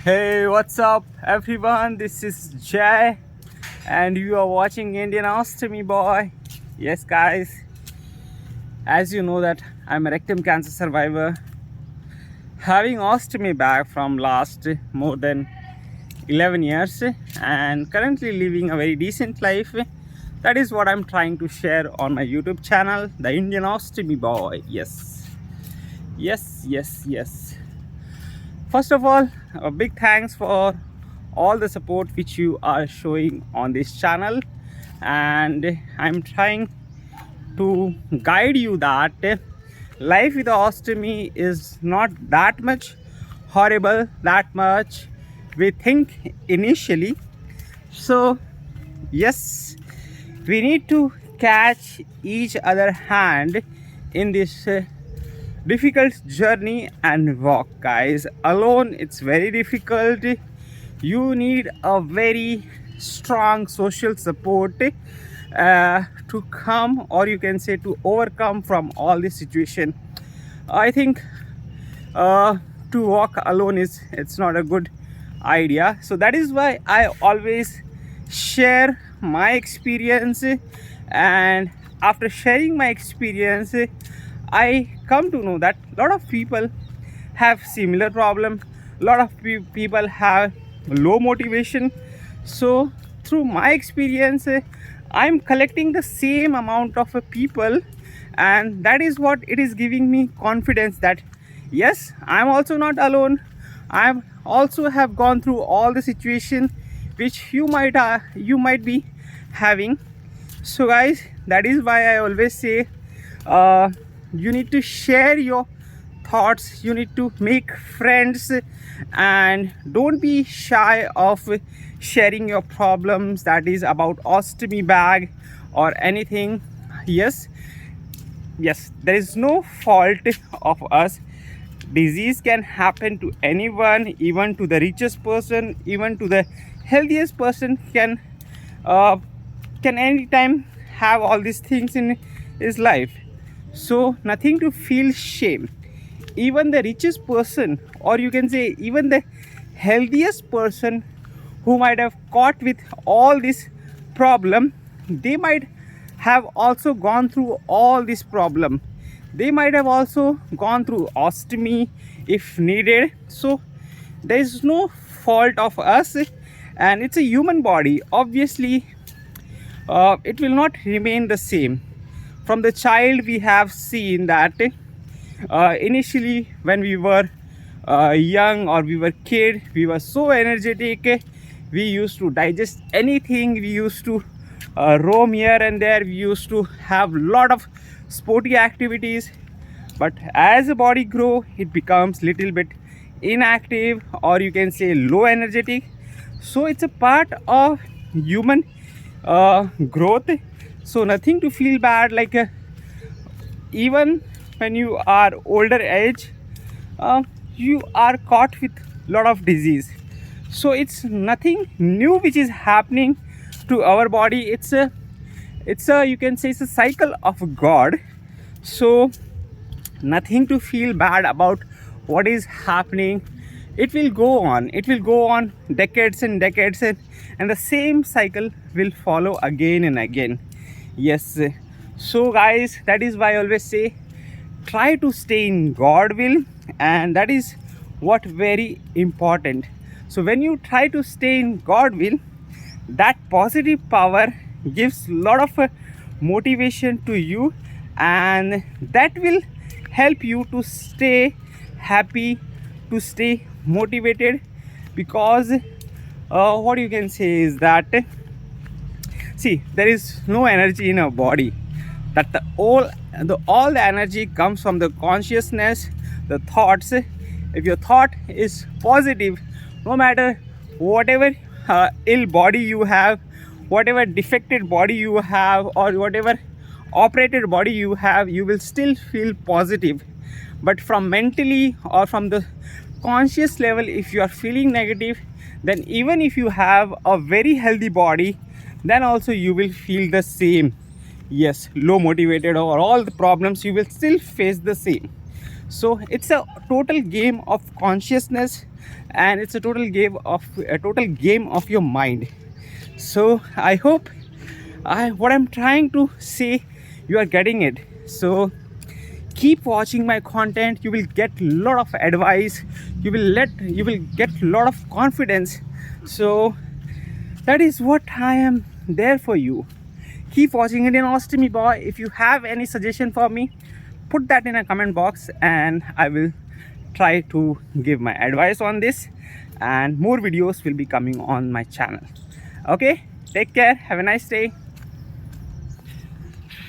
Hey, what's up, everyone? This is Jay, and you are watching Indian Ostomy Boy. Yes, guys, as you know that I'm a rectum cancer survivor, having ostomy bag from last more than 11 years, and currently living a very decent life. That is what I'm trying to share on my YouTube channel, the Indian Ostomy Boy. Yes. First of all, a big thanks for all the support which you are showing on this channel, and I'm trying to guide you that life with ostomy is not that much horrible, that much we think initially. So yes, we need to catch each other hand in this difficult journey and walk, guys. Alone it's very difficult. You need a very strong social support to come, or you can say to overcome from all this situation. I think uh, to walk alone is it's not a good idea, so that is why I always share my experience, and after sharing my experience I come to know that a lot of people have similar problem. A lot of people have low motivation. So through my experience I'm collecting the same amount of people, and that is what it is giving me confidence that yes, I'm also not alone. I also have gone through all the situation which you might be having. So guys, that is why I always say uh, you need to share your thoughts, you need to make friends, and don't be shy of sharing your problems, that is about ostomy bag or anything. Yes, there is no fault of us. Disease can happen to anyone, even to the richest person, even to the healthiest person uh, can anytime have all these things in his life. So nothing to feel shame. Even the richest person, or you can say even the healthiest person who might have caught with all this problem, they might have also gone through all this problem. They might have also gone through ostomy if needed. So there is no fault of us, and it's a human body. Obviously it will not remain the same. From the child we have seen that initially when we were young or we were kid, we were so energetic. We used to digest anything, we used to roam here and there, we used to have lot of sporty activities. But as the body grow, it becomes little bit inactive, or you can say low energetic. So it's a part of human growth. So nothing to feel bad, like even when you are older age, uh, you are caught with lot of disease. So it's nothing new which is happening to our body. It's a you can say it's a cycle of God. So nothing to feel bad about what is happening. It will go on decades and decades, and the same cycle will follow again and again. Yes, so guys, that is why I always say try to stay in God will, and that is what very important. So when you try to stay in God will, that positive power gives lot of motivation to you, and that will help you to stay happy, to stay motivated. Because what you can say is that see, there is no energy in our body, that all the energy comes from the consciousness, the thoughts. If your thought is positive, no matter whatever ill body you have, whatever defected body you have, or whatever operated body you have, you will still feel positive. But from mentally or from the conscious level, if you are feeling negative, then even if you have a very healthy body, then also you will feel the same. Yes, low motivated, or all the problems you will still face the same. So it's a total game of consciousness, and it's a total game of your mind. So I hope what I'm trying to say, you are getting it. So keep watching my content. You will get a lot of advice. You will get a lot of confidence. So that is what I am there for you. Keep watching Indian Ostomy Boy. If you have any suggestion for me, put that in a comment box and I will try to give my advice on this, and more videos will be coming on my channel. Okay, take care, have a nice day.